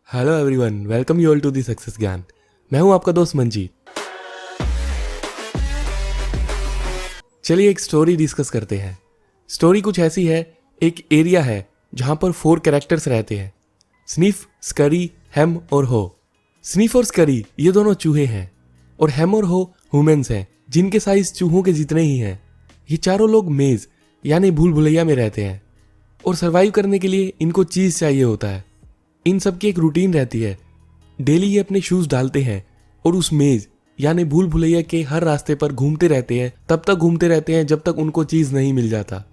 Hello everyone, welcome you all to the success Gyan. मैं हूं आपका दोस्त मंजीत। चलिए एक स्टोरी डिस्कस करते हैं। स्टोरी कुछ ऐसी है, एक एरिया है जहां पर 4 कैरेक्टर्स रहते हैं, स्निफ, स्करी, हेम और हो। स्निफ और स्करी ये दोनों चूहे हैं और हेम और हो ह्यूमंस हैं जिनके साइज चूहों के जितने ही हैं। ये चारों लोग मेज यानी भूल भुलैया में रहते हैं और सरवाइव करने के लिए इनको चीज चाहिए होता है। इन सब की एक रूटीन रहती है। डेली ये अपने शूज डालते हैं और उस मेज यानी भूल भुलैया के हर रास्ते पर घूमते रहते हैं, तब तक घूमते रहते हैं जब तक उनको चीज नहीं मिल जाता।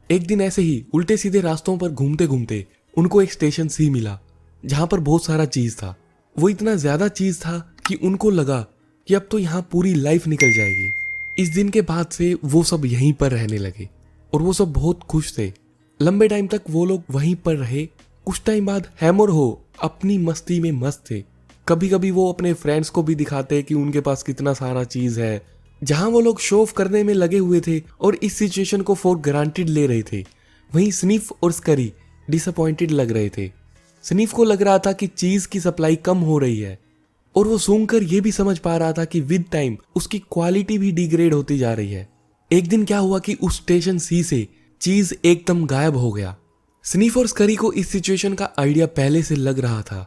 एक दिन ऐसे ही उल्टे सीधे रास्तों पर घूमते घूमते उनको एक स्टेशन सी मिला जहां पर बहुत सारा चीज था। वो इतना ज्यादा चीज था कि उनको लगा कि अब तो यहाँ पूरी लाइफ निकल जाएगी। इस दिन के बाद से वो सब यहीं पर रहने लगे और वो सब बहुत खुश थे। लंबे टाइम तक वो लोग वहीं पर रहे। कुछ टाइम बाद हैम और हो अपनी मस्ती में मस्त थे। कभी कभी वो अपने फ्रेंड्स को भी दिखाते कि उनके पास कितना सारा चीज है। जहां वो लोग शो ऑफ करने में लगे हुए थे और इस सिचुएशन को फॉर ग्रांटेड ले रहे थे, वहीं स्निफ और स्करी डिसअपॉइंटेड लग रहे थे। स्निफ को लग रहा था कि चीज की सप्लाई कम हो रही है और वो सूंघकर ये भी समझ पा रहा था कि विद टाइम उसकी क्वालिटी भी डिग्रेड होती जा रही है। एक दिन क्या हुआ कि उस स्टेशन सी से चीज एकदम गायब हो गया। स्निफ और स्करी को इस सिचुएशन का आइडिया पहले से लग रहा था।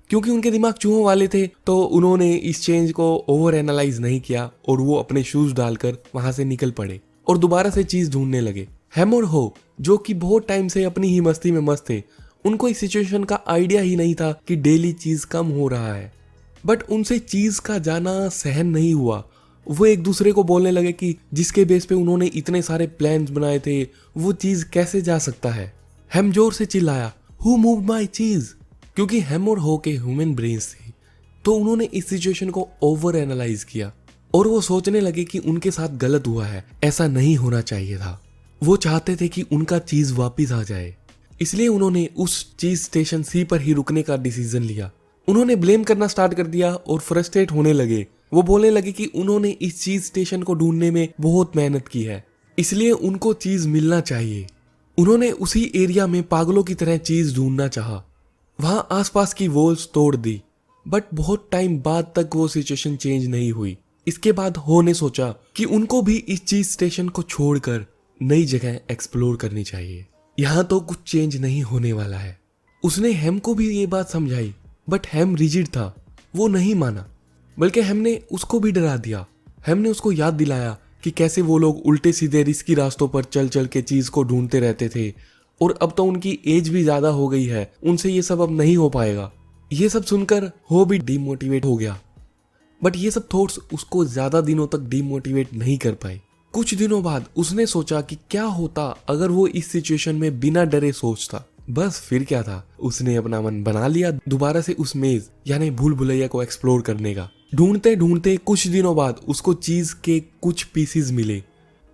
क्योंकि उनके दिमाग चूहों वाले थे तो उन्होंने इस चेंज को ओवर एनालाइज नहीं किया और वो अपने शूज डालकर वहां से निकल पड़े और दोबारा से चीज ढूंढने लगे। हेम और हो जो कि बहुत टाइम से अपनी ही मस्ती में मस्त थे, उनको इस सिचुएशन का आइडिया ही नहीं था कि डेली चीज कम हो रहा है। बट उनसे चीज का जाना सहन नहीं हुआ। वो एक दूसरे को बोलने लगे कि जिसके बेस पे उन्होंने इतने सारे प्लान्स बनाए थे वो चीज कैसे जा सकता है। हेम जोर से चिल्लाया, हु मूव्ड माई चीज? क्योंकि हेम और हो के ह्यूमन ब्रेन्स थे तो उन्होंने इस सिचुएशन को ओवर एनालाइज किया और वो सोचने लगे कि उनके साथ गलत हुआ है, ऐसा नहीं होना चाहिए था। वो चाहते थे कि उनका चीज वापिस आ जाए, इसलिए उन्होंने उस चीज स्टेशन सी पर ही रुकने का डिसीजन लिया। उन्होंने ब्लेम करना स्टार्ट कर दिया और फ्रस्ट्रेट होने लगे। वो बोलने लगे कि उन्होंने इस चीज स्टेशन को ढूंढने में बहुत मेहनत की है, इसलिए उनको चीज मिलना चाहिए। उन्होंने उसी एरिया में पागलों की तरह चीज ढूंढना चाहा, वहां आसपास की वॉल्स तोड़ दी। बट बहुत टाइम बाद तक वो सिचुएशन चेंज नहीं हुई। इसके बाद हो ने सोचा कि उनको भी इस चीज स्टेशन को छोड़कर नई जगह एक्सप्लोर करनी चाहिए। यहाँ तो कुछ चेंज नहीं होने वाला है। उसने हेम को भी ये बात समझाई बट हेम रिजिड था, वो नहीं माना। बल्कि हेम ने उसको भी डरा दिया। हेम ने उसको याद दिलाया कि कैसे वो लोग उल्टे सीधे रिस्की रास्तों पर चल चल के चीज को ढूंढते रहते थे और अब तो उनकी एज भी ज्यादा हो गई है, उनसे ये सब अब नहीं हो पाएगा। ये सब सुनकर हो भी डिमोटिवेट हो गया। बट ये सब थॉट्स उसको ज्यादा दिनों तक डिमोटिवेट नहीं कर पाए। कुछ दिनों बाद उसने सोचा कि क्या होता अगर वो इस सिचुएशन में बिना डरे सोचता। बस फिर क्या था, उसने अपना मन बना लिया दोबारा से उस मेज यानी भूल भुलैया को एक्सप्लोर करने का। ढूंढते ढूंढते कुछ दिनों बाद उसको चीज के कुछ पीसेस मिले।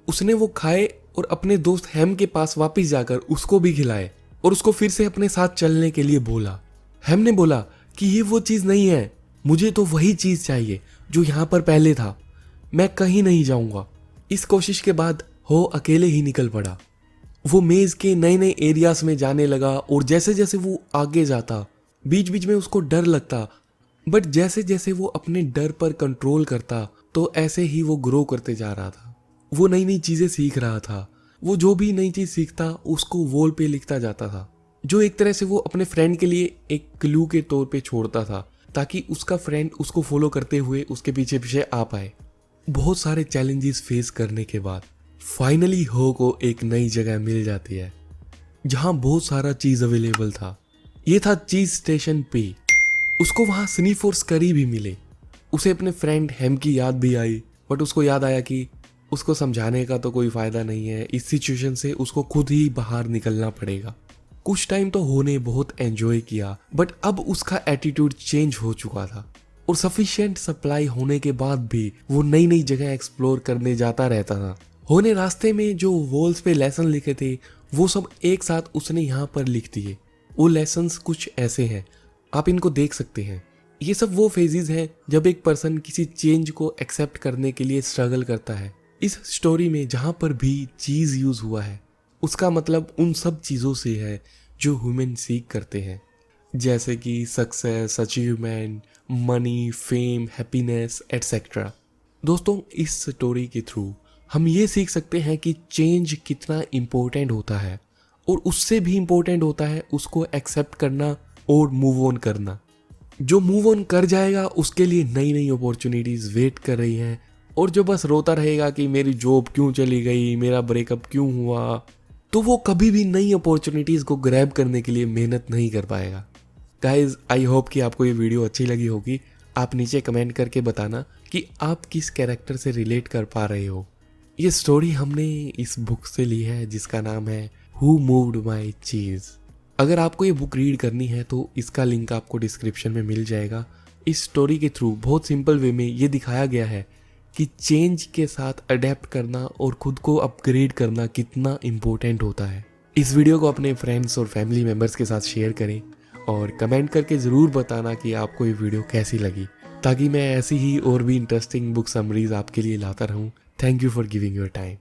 उसने वो खाए और अपने दोस्त हेम के पास वापस जाकर उसको भी खिलाए और उसको फिर से अपने साथ चलने के लिए बोला। हेम ने बोला कि ये वो चीज नहीं है, मुझे तो वही चीज चाहिए जो यहाँ पर पहले था, मैं कहीं नहीं जाऊंगा। इस कोशिश के बाद हो अकेले ही निकल पड़ा। वो मेज के नए नए एरियाज में जाने लगा और जैसे जैसे वो आगे जाता बीच बीच में उसको डर लगता। बट जैसे जैसे वो अपने डर पर कंट्रोल करता तो ऐसे ही वो ग्रो करते जा रहा था। वो नई नई चीजें सीख रहा था। वो जो भी नई चीज सीखता उसको वॉल पे लिखता जाता था, जो एक तरह से वो अपने फ्रेंड के लिए एक क्लू के तौर पे छोड़ता था ताकि उसका फ्रेंड उसको फॉलो करते हुए उसके पीछे पीछे आ पाए। बहुत सारे चैलेंजेस फेस करने के बाद फाइनली हो को एक नई जगह मिल जाती है जहां बहुत सारा चीज अवेलेबल था। ये था चीज स्टेशन पे। उसको वहां स्निफ और स्करी भी मिले। उसे अपने फ्रेंड हेम की याद भी आई बट उसको याद आया कि उसको समझाने का तो कोई फायदा नहीं है, इस सिचुएशन से उसको खुद ही बाहर निकलना पड़ेगा। कुछ टाइम तो होने बहुत एंजॉय किया बट अब उसका एटीट्यूड चेंज हो चुका था और सफिशिएंट सप्लाई होने के बाद भी वो नई नई जगह एक्सप्लोर करने जाता रहता था। होने रास्ते में जो वॉल्स पे लेसन लिखे थे वो सब एक साथ उसने यहाँ पर लिख दिए। वो लेसन्स कुछ ऐसे हैं, आप इनको देख सकते हैं। ये सब वो फेजेस हैं जब एक पर्सन किसी चेंज को एक्सेप्ट करने के लिए स्ट्रगल करता है। इस स्टोरी में जहां पर भी चीज यूज हुआ है उसका मतलब उन सब चीजों से है जो ह्यूमन सीख करते हैं। जैसे कि success, achievement, money, fame, happiness etcetera. दोस्तों, इस स्टोरी के थ्रू हम ये सीख सकते हैं कि चेंज कितना इम्पोर्टेंट होता है, और उससे भी इम्पोर्टेंट होता है उसको एक्सेप्ट करना और मूव ऑन करना। जो मूव ऑन कर जाएगा उसके लिए नई नई अपॉर्चुनिटीज वेट कर रही हैं, और जो बस रोता रहेगा कि मेरी जॉब क्यों चली गई, मेरा ब्रेकअप क्यों हुआ, तो वो कभी भी नई अपॉर्चुनिटीज को ग्रैब करने के लिए मेहनत नहीं कर पाएगा। गाइज, आई होप कि आपको ये वीडियो अच्छी लगी होगी। आप नीचे कमेंट करके बताना कि आप किस कैरेक्टर से रिलेट कर पा रहे हो। ये स्टोरी हमने इस बुक से ली है जिसका नाम है हु मूव्ड माई चीज। अगर आपको ये बुक रीड करनी है तो इसका लिंक आपको डिस्क्रिप्शन में मिल जाएगा। इस स्टोरी के थ्रू बहुत सिंपल वे में ये दिखाया गया है कि चेंज के साथ अडेप्ट करना और खुद को अपग्रेड करना कितना इम्पोर्टेंट होता है। इस वीडियो को अपने फ्रेंड्स और फैमिली मेम्बर्स के साथ शेयर करें और कमेंट करके ज़रूर बताना कि आपको ये वीडियो कैसी लगी, ताकि मैं ऐसी ही और भी इंटरेस्टिंग बुक समरीज आपके लिए लाता रहूं। Thank you for giving your time.